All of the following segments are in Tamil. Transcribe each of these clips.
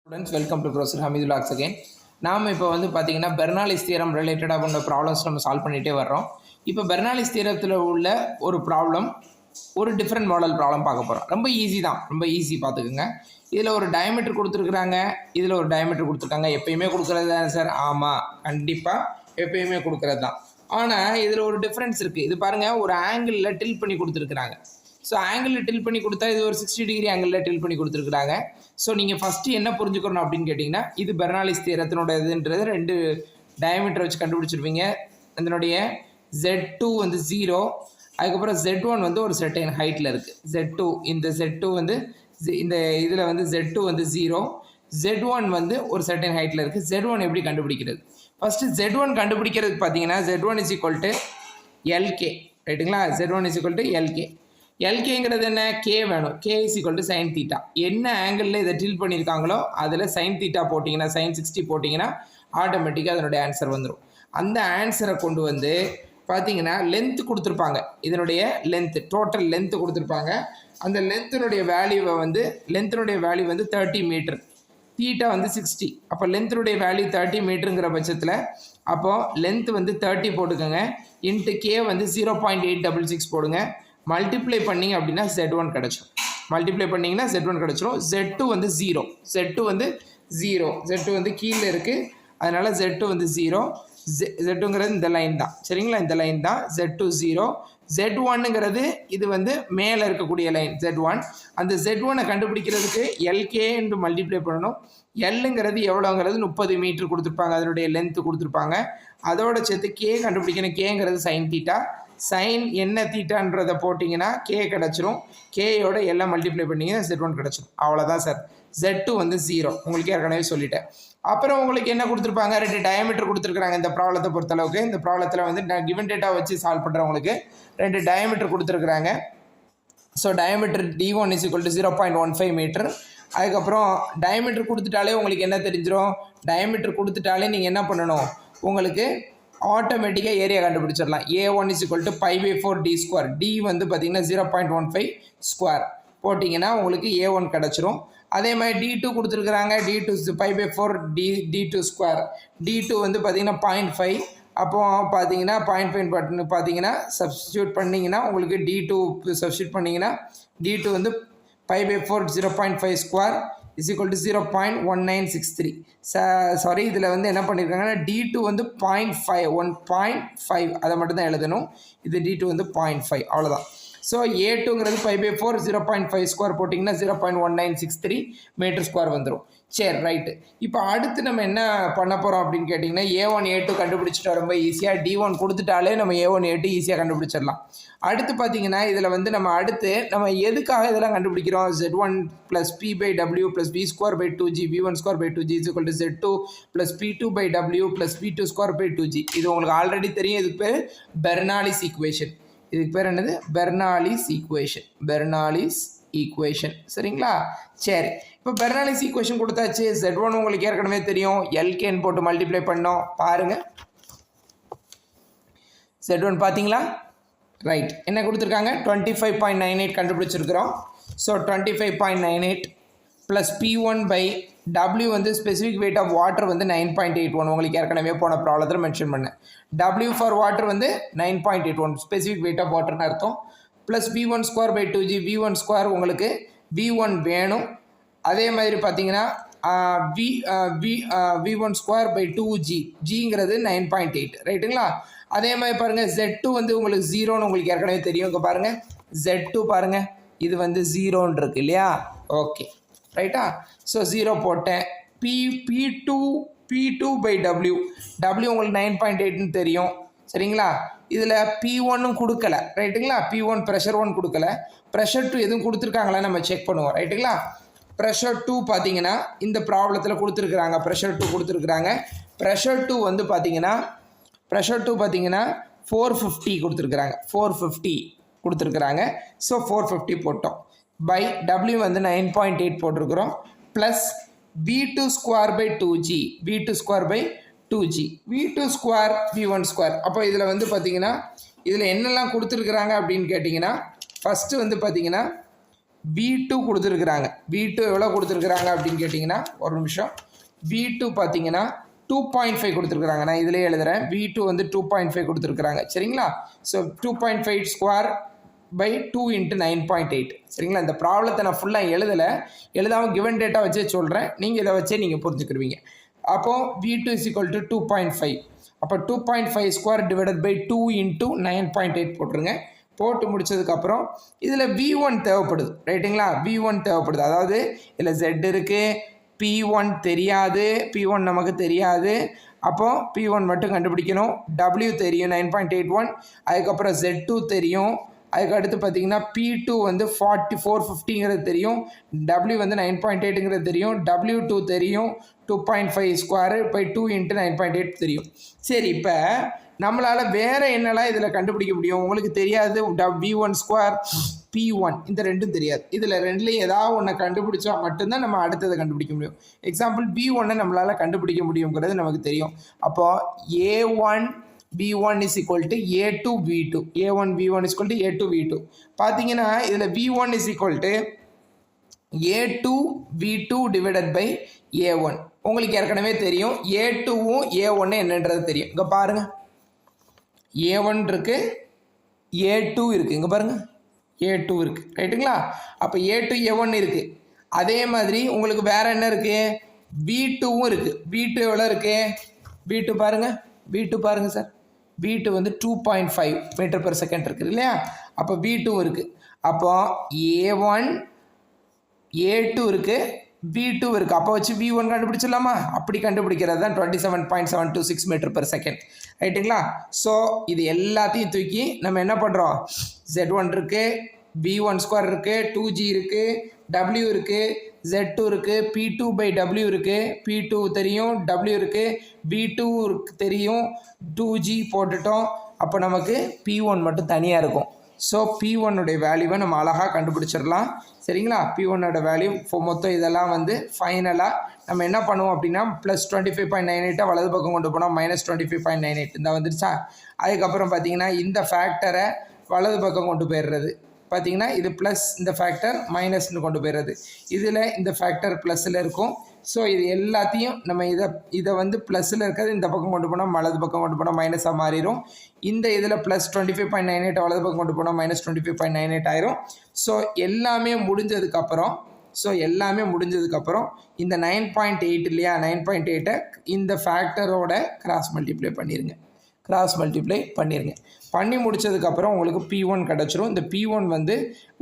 Students, welcome to Professor Hamidul Haq again. நாம் இப்போ வந்து பார்த்தீங்கன்னா பெர்னாலிஸ் தியரம் ரிலேட்டடாக பண்ண ப்ராப்ளம்ஸ் நம்ம சால்வ் பண்ணிகிட்டே வர்றோம். இப்போ பெர்னாலிஸ் தியரத்தில் உள்ள ஒரு ப்ராப்ளம் ஒரு டிஃப்ரெண்ட் மாடல் ப்ராப்ளம் பார்க்க போகிறோம். ரொம்ப ஈஸி தான், ரொம்ப ஈஸி பார்த்துக்குங்க. இதில் ஒரு டயமீட்டர் கொடுத்துருக்குறாங்க, இதில் ஒரு டயமீட்டர் கொடுத்துருக்காங்க. எப்பயுமே கொடுக்குறது தான் சார்? ஆமாம், கண்டிப்பாக எப்பயுமே கொடுக்குறது தான். ஆனால் இதில் ஒரு டிஃப்ரென்ஸ் இருக்குது. இது பாருங்கள், ஒரு ஆங்கிளில் டில் பண்ணி கொடுத்துருக்குறாங்க. ஸோ ஆங்கிளில் டில் பண்ணி கொடுத்தா இது ஒரு 60 டிகிரி ஆங்கிளில் டில் பண்ணி கொடுத்துருக்குறாங்க. ஸோ நீங்கள் ஃபஸ்ட்டு என்ன புரிஞ்சுக்கணும் அப்படின்னு கேட்டிங்கன்னா, இது பெர்னாலிஸ் தியரத்தினோட இதுன்றது ரெண்டு டயமீட்டர் வச்சு கண்டுபிடிச்சிருப்பீங்க. இதனுடைய Z2 வந்து 0, அதுக்கப்புறம் Z1 வந்து ஒரு செர்டைன் ஹைட்டில் இருக்குது. Z2 இந்த Z2 வந்து இந்த இதில் வந்து Z2 வந்து 0, Z1 வந்து ஒரு செர்டைன் ஹைட்டில் இருக்குது. Z1 எப்படி கண்டுபிடிக்கிறது? ஃபஸ்ட்டு Z1 கண்டுபிடிக்கிறதுக்கு பார்த்தீங்கன்னா Z1 is equal to LK, ரைட்டுங்களா? Z1 is equal to LK. எல்கேங்கிறது என்ன? கே வேணும். K is equal to sine theta. என்ன ஆங்கிளில் இதை டில் பண்ணியிருக்காங்களோ அதில் சைன் தீட்டா போட்டிங்கன்னா, சைன் 60 போட்டிங்கன்னா ஆட்டோமேட்டிக்காக அதனுடைய ஆன்சர் வந்துடும். அந்த ஆன்சரை கொண்டு வந்து பார்த்தீங்கன்னா லென்த்து கொடுத்துருப்பாங்க. இதனுடைய லென்த்து, டோட்டல் லென்த்து கொடுத்துருப்பாங்க. அந்த லென்த்தினுடைய வேல்யூ வந்து 30 மீட்டர், தீட்டா வந்து 60. அப்போ லென்த்தினுடைய வேல்யூ 30 மீட்டருங்கிற பட்சத்தில் அப்போது லென்த்து வந்து 30 போட்டுக்கோங்க, இன்ட்டு கே வந்து 0.866 போடுங்க. மல்டிப்ளை பண்ணிங்க அப்படின்னா Z1 கிடச்சிடும். மல்டிப்ளை பண்ணிங்கன்னா Z1 கிடச்சிடும். Z2 வந்து 0, Z2 வந்து 0, Z2 வந்து கீழே இருக்குது, அதனால் Z2 வந்து 0. Z2ங்கிறது இந்த லைன் தான், சரிங்களா? இந்த லைன் தான் Z2 0. Z1ங்கிறது இது வந்து மேலே இருக்கக்கூடிய லைன் Z1. அந்த Z1-ஐ கண்டுபிடிக்கிறதுக்கு LK என்று மல்டிப்ளை பண்ணணும். Lங்கிறது எவ்வளோங்கிறது 30 மீட்டர் கொடுத்துருப்பாங்க, அதனுடைய லென்த்து கொடுத்துருப்பாங்க. அதோட சேர்த்து கே கண்டுபிடிக்கணும். கேங்கிறது சைன் தீட்டா. சைன் என்ன தீட்டான்றதை போட்டிங்கன்னா கே கிடச்சிரும். கேயோட எல்லாம் மல்டிப்ளை பண்ணிங்கன்னா Z1 கிடச்சிரும். அவ்வளோதான் சார். Z2 வந்து 0, உங்களுக்கு ஏற்கனவே சொல்லிட்டேன். அப்புறம் உங்களுக்கு என்ன கொடுத்துருப்பாங்க? ரெண்டு டயமீட்டர் கொடுத்துருக்குறாங்க. இந்த ப்ராப்ளத்தை பொறுத்தளவுக்கு இந்த ப்ராப்ளத்தில் வந்து கிவன் டேட்டா வச்சு சால்வ் பண்ணுறவங்களுக்கு ரெண்டு டயமீட்டர் கொடுத்துருக்குறாங்க. So diameter D1 is equal to 0.15 metre. அதுக்கப்புறம் டயமீட்டர் கொடுத்துட்டாலே உங்களுக்கு என்ன தெரிஞ்சிடும்? டயமீட்டர் கொடுத்துட்டாலே நீங்கள் என்ன பண்ணணும்? உங்களுக்கு ஆட்டோமேட்டிக்காக ஏரியா கண்டுபிடிச்சிடலாம். A1 is equal to π/4 d square. D வந்து பார்த்தீங்கன்னா 0.15 ஸ்கொயர் போட்டிங்கன்னா உங்களுக்கு A1 கிடச்சிரும். அதே மாதிரி D2 கொடுத்துருக்குறாங்க. D2 π/4 D2 square. D2 வந்து பார்த்தீங்கன்னா 0.5. அப்போது பார்த்தீங்கன்னா 0.5 பட்டன் பார்த்தீங்கன்னா சப்ஸ்டியூட் பண்ணிங்கன்னா உங்களுக்கு D2 சப்ஸ்டியூட் பண்ணிங்கன்னா D2 வந்து π/4 0.5 square is equal to 0.1963. Sorry, இதில் வந்து என்ன பண்ணியிருக்காங்கன்னா D2 வந்து 1.5 அதை மட்டும் தான் எழுதணும். இது D2 வந்து 0.5, அவ்வளோதான். ஸோ A2ங்கிறது π/4 0.5 ஸ்கொயர் போட்டிங்கன்னா 0.1963 மீட்டர் ஸ்கொயர் வந்துடும். சரி, ரைட்டு. இப்போ அடுத்து நம்ம என்ன பண்ண போகிறோம் அப்படின்னு கேட்டிங்கன்னா, A1 A2 கண்டுபிடிச்சிட்டு ரொம்ப ஈஸியாக. D1 கொடுத்துட்டாலே நம்ம A1 A2 ஈஸியாக கண்டுபிடிச்சிடலாம். அடுத்து பார்த்தீங்கன்னா இதில் வந்து நம்ம எதுக்காக இதெல்லாம் கண்டுபிடிக்கிறோம்? Z1 + P/W + V²/2G V1²/2G is equal to Z2 + P2/W + V2²/2G. இது உங்களுக்கு ஆல்ரெடி தெரியும். இதுக்கு பேர் பெர்னாலிஸ் ஈக்குவேஷன். இதுக்கு பேர் என்னது? பெர்னாலிஸ் ஈக்குவேஷன், சரிங்களா? சரி, இப்போ பெர்னாலிஸ் ஈக்குவேஷன் கொடுத்தாச்சு. Z1 உங்களுக்கு ஏற்கனவே தெரியும், LKன்னு போட்டு மல்டிப்ளை பண்ணோம். பாருங்கள், Z1 பார்த்தீங்களா? ரைட். என்ன கொடுத்துருக்காங்க? 25.98 கண்டுபிடிச்சிருக்கிறோம். ஸோ 25.98 ப்ளஸ் P1/W வந்து ஸ்பெசிஃபிக் வெயிட் ஆஃப் வாட்டர் வந்து 9.81. உங்களுக்கு ஏற்கனவே போன ப்ராப்ளத்தில் மென்ஷன் பண்ணேன். W ஃபார் வாட்டர் வந்து 9.81 ஸ்பெசிஃபிக் வெயிட் ஆஃப் வாட்டர்னு அர்த்தம். ப்ளஸ் V1²/2G V1² உங்களுக்கு V1 வேணும். அதே மாதிரி பார்த்தீங்கன்னா V1²/2G Gங்கிறது 9.8, ரைட்டுங்களா? அதே மாதிரி பாருங்கள், Z2 வந்து உங்களுக்கு 0ன்னு உங்களுக்கு ஏற்கனவே தெரியும். இங்கே பாருங்கள், Z2 பாருங்கள், இது வந்து 0ன்னு இருக்கு இல்லையா? ஓகே, ரைட்டா? ஸோ 0 போட்டேன். P2/W உங்களுக்கு 9.8ன்னு தெரியும், சரிங்களா? இதில் P1ம் கொடுக்கல, ரைட்டுங்களா? P1 ப்ரெஷர் 1 கொடுக்கல. ப்ரெஷர் 2 எதுவும் கொடுத்துருக்காங்களா நம்ம செக் பண்ணுவோம், ரைட்டுங்களா? ப்ரெஷர் 2 பார்த்தீங்கன்னா இந்த ப்ராப்ளத்தில் கொடுத்துருக்குறாங்க. ப்ரெஷர் 2 கொடுத்துருக்குறாங்க. ப்ரெஷர் 2 வந்து பார்த்தீங்கன்னா 450 கொடுத்துருக்குறாங்க. 450 கொடுத்துருக்குறாங்க. ஸோ 450 போட்டோம். பை W வந்து 9.8 போட்டிருக்கிறோம். Plus V2²/2G V2² V1². அப்போ இதில் வந்து பார்த்தீங்கன்னா இதில் என்னெல்லாம் கொடுத்துருக்குறாங்க அப்படின்னு கேட்டிங்கன்னா, ஃபஸ்ட்டு வந்து பார்த்தீங்கன்னா V2 கொடுத்துருக்குறாங்க. V2 எவ்வளோ கொடுத்துருக்குறாங்க அப்படின்னு கேட்டிங்கன்னா ஒரு நிமிஷம். V2 பார்த்தீங்கன்னா 2.5 கொடுத்துருக்குறாங்க. நான் இதிலே எழுதுகிறேன். V2 வந்து 2.5 கொடுத்துருக்குறாங்க. சரிங்களா? So 2.5 square by 2 × 9.8. சரிங்களா? இந்த ப்ராப்ளத்தை நான் ஃபுல்லாக எழுதாமல் கிவன் டேட்டா வச்சே சொல்கிறேன். நீங்கள் இதை வச்சே நீங்கள் புரிஞ்சுக்கிடுவீங்க. அப்போது V2 = 2.5. அப்போ 2.5 ஸ்கொயர் டிவைடட் பை 2 × 9.8 போட்டுருங்க. போட்டு முடிச்சதுக்கப்புறம் இதில் V1 தேவைப்படுது. ரைட்டுங்களா? V1 தேவைப்படுது. அதாவது இதில் Z இருக்குது, P1 தெரியாது, P1 நமக்கு தெரியாது. அப்போது P1 மட்டும் கண்டுபிடிக்கணும். W தெரியும் 9.81. அதுக்கப்புறம் Z2 தெரியும். அதுக்கு அடுத்து பார்த்தீங்கன்னா P2 வந்து 450ங்கிறது தெரியும். W வந்து 9.8ங்கிறது தெரியும். W2 தெரியும். 2.5 ஸ்கொயர் பை 2 × 9.8 தெரியும். சரி, இப்போ நம்மளால் வேறு என்னெல்லாம் இதில் கண்டுபிடிக்க முடியும்? உங்களுக்கு தெரியாது V1 ஸ்கொயர், P1 இந்த ரெண்டும் தெரியாது. இதில் ரெண்டுலேயும் ஏதாவது ஒன்றை கண்டுபிடிச்சா மட்டும்தான் நம்ம அடுத்ததை கண்டுபிடிக்க முடியும். எக்ஸாம்பிள் B1 நம்மளால் கண்டுபிடிக்க முடியுங்கிறது நமக்கு தெரியும். அப்போது A1 V1 = A2 V2. A1 V1 = A2 V2. பார்த்தீங்கன்னா இதில் V1 = A2 V2 divided by A1. உங்களுக்கு ஏற்கனவே தெரியும் A2வும் A1 என்னன்றது தெரியும். இங்கே பாருங்கள், A1 இருக்குது, A2 இருக்குது. இங்கே பாருங்கள், A2 இருக்குது. ரைட்டுங்களா? அப்போ A2 A1 இருக்குது. அதே மாதிரி உங்களுக்கு வேறு என்ன இருக்குது? V2வும் இருக்குது. V2 எவ்வளோ இருக்குது? V2 பாருங்கள், V2 பாருங்கள் சார். V2 வந்து 2.5 m/s இருக்குது இல்லையா? அப்போ V2 இருக்குது. அப்போ A1 A2 இருக்குது, V2 இருக்குது. அப்போ வச்சு V1 கண்டுபிடிச்சிடலாமா? அப்படி கண்டுபிடிக்கிறது தான் 27.726 m/s. ரைட்டுங்களா? ஸோ இது எல்லாத்தையும் தூக்கி நம்ம என்ன பண்ணுறோம்? Z1 இருக்குது, V1 ஸ்கொயர் இருக்குது, 2G இருக்குது, W இருக்குது, Z2 இருக்குது, P2/W இருக்குது, P2 தெரியும், W இருக்குது, V2 தெரியும், 2G போட்டுட்டோம். அப்போ நமக்கு P1 மட்டும் தனியாக இருக்கும். ஸோ P1 உடைய வேல்யூவை நம்ம அழகாக கண்டுபிடிச்சிடலாம். சரிங்களா? P1 வேல்யூ மொத்தம் இதெல்லாம் வந்து ஃபைனலாக நம்ம என்ன பண்ணுவோம் அப்படின்னா +25.98 வலது பக்கம் கொண்டு போனால் -25.98 இந்த வந்துருச்சா? அதுக்கப்புறம் பார்த்தீங்கன்னா இந்த ஃபேக்டரை வலது பக்கம் கொண்டு போயிடுறது. பார்த்தீங்கன்னா இது ப்ளஸ், இந்த ஃபேக்டர் மைனஸ்னு கொண்டு போயிடுறது. இதில் இந்த ஃபேக்டர் ப்ளஸில் இருக்கும். ஸோ இது எல்லாத்தையும் நம்ம இதை வந்து ப்ளஸில் இருக்கிறது இந்த பக்கம் கொண்டு போனால் வலது பக்கம் கொண்டு போனால் மைனஸாக மாறிடும். இந்த இதில் +25.98 வலது பக்கம் கொண்டு போனால் -25.98 ஆயிரும். ஸோ எல்லாமே முடிஞ்சதுக்கப்புறம் இந்த 9.8 இல்லையா? 9.8 இந்த ஃபேக்டரோட கிராஸ் மல்டிப்ளை பண்ணிடுங்க. பண்ணி முடித்ததுக்கப்புறம் உங்களுக்கு P1 கிடச்சிரும். இந்த P1 வந்து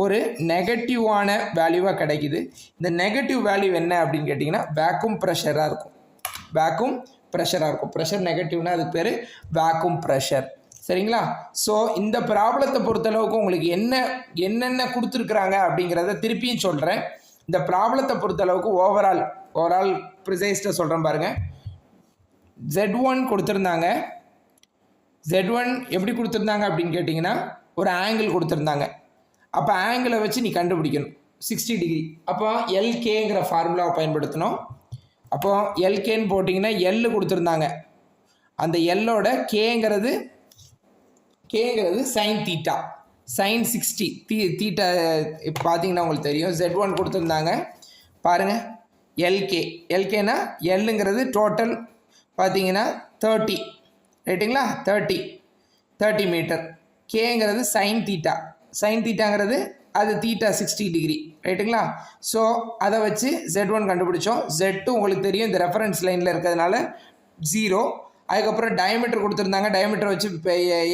ஒரு நெகட்டிவான வேல்யூவாக கிடைக்குது. இந்த நெகட்டிவ் வேல்யூ என்ன அப்படின்னு கேட்டிங்கன்னா வேக்யூம் ப்ரெஷராக இருக்கும். ப்ரெஷர் நெகட்டிவ்னா அதுக்கு பேர் வேக்யூம் ப்ரெஷர். சரிங்களா? ஸோ இந்த ப்ராப்ளத்தை பொறுத்தளவுக்கு உங்களுக்கு என்னென்ன கொடுத்துருக்குறாங்க அப்படிங்கிறத திருப்பியும் சொல்கிறேன். இந்த ப்ராப்ளத்தை பொறுத்தளவுக்கு ஓவரால் ப்ரிசைஸ்டாக சொல்கிறேன் பாருங்கள். Z1 கொடுத்துருந்தாங்க. Z1 எப்படி கொடுத்துருந்தாங்க அப்படின்னு கேட்டிங்கன்னா ஒரு ஆங்கிள் கொடுத்துருந்தாங்க. அப்போ ஆங்கிளை வச்சு நீ கண்டுபிடிக்கணும் 60 டிகிரி. அப்போ LKங்கிற ஃபார்முலாவை பயன்படுத்தணும். அப்போ LKன்னு போட்டிங்கன்னா L கொடுத்துருந்தாங்க. அந்த Lோட Kங்கிறது சைன் தீட்டா, சைன் 60 தீட்டா பார்த்தீங்கன்னா உங்களுக்கு தெரியும். Z1 கொடுத்துருந்தாங்க பாருங்கள், LKனா Lங்கிறது டோட்டல் பார்த்தீங்கன்னா 30. ரைட்டுங்களா? 30 மீட்டர். Kங்கிறது சைன் தீட்டாங்கிறது அது தீட்டா 60 டிகிரி. ரைட்டுங்களா? ஸோ அதை வச்சு Z1 கண்டுபிடிச்சோம். Z2 உங்களுக்கு தெரியும், இந்த ரெஃபரன்ஸ் லைனில் இருக்கிறதுனால 0. அதுக்கப்புறம் டயமீட்டர் கொடுத்துருந்தாங்க. டயமீட்டர் வச்சு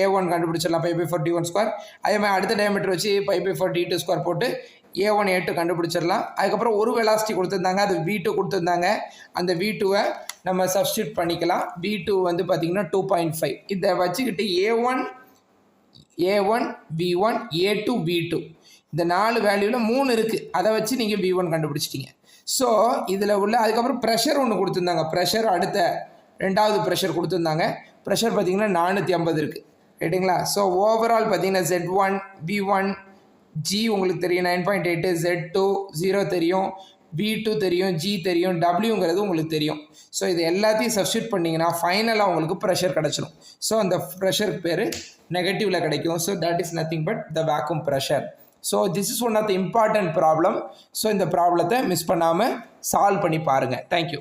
A1 கண்டுபிடிச்சிடலாம், π/4d1². அதே மாதிரி அடுத்த டயமீட்டர் வச்சு π/4d2² போட்டு A1 A2 கண்டுபிடிச்சிடலாம். அதுக்கப்புறம் ஒரு வெலாசிட்டி கொடுத்துருந்தாங்க, அது V2 கொடுத்துருந்தாங்க. அந்த V2வை நம்ம சப்ஸ்டியூட் பண்ணிக்கலாம். V2 வந்து பார்த்திங்கன்னா 2.5. இதை வச்சுக்கிட்டு A1 V1 A2 V2 இந்த 4 வேல்யூவில் 3 இருக்குது. அதை வச்சு நீங்கள் V1 கண்டுபிடிச்சிட்டிங்க. ஸோ இதில் உள்ள அதுக்கப்புறம் ப்ரெஷர் ஒன்று கொடுத்துருந்தாங்க. ப்ரெஷர் அடுத்த 2வது ப்ரெஷர் கொடுத்துருந்தாங்க. ப்ரெஷர் பார்த்திங்கன்னா 450 இருக்குது. ரைட்டுங்களா? ஸோ ஓவரால் பார்த்திங்கன்னா Z1 V1 G உங்களுக்கு தெரியும் 9.8, Z2 0 தெரியும், V2 தெரியும், G தெரியும், Wங்கிறது உங்களுக்கு தெரியும். ஸோ இது எல்லாத்தையும் சப்ஸ்டியூட் பண்ணிங்கன்னா ஃபைனலாக உங்களுக்கு ப்ரெஷர் கிடச்சிடும். ஸோ அந்த ப்ரெஷருக்கு பேர் நெகட்டிவில் கிடைக்கும். So that is nothing but the vacuum pressure. So this is one of the important problem. So இந்த ப்ராப்ளத்தை மிஸ் பண்ணாமல் சால்வ் பண்ணி பாருங்கள். தேங்க்யூ.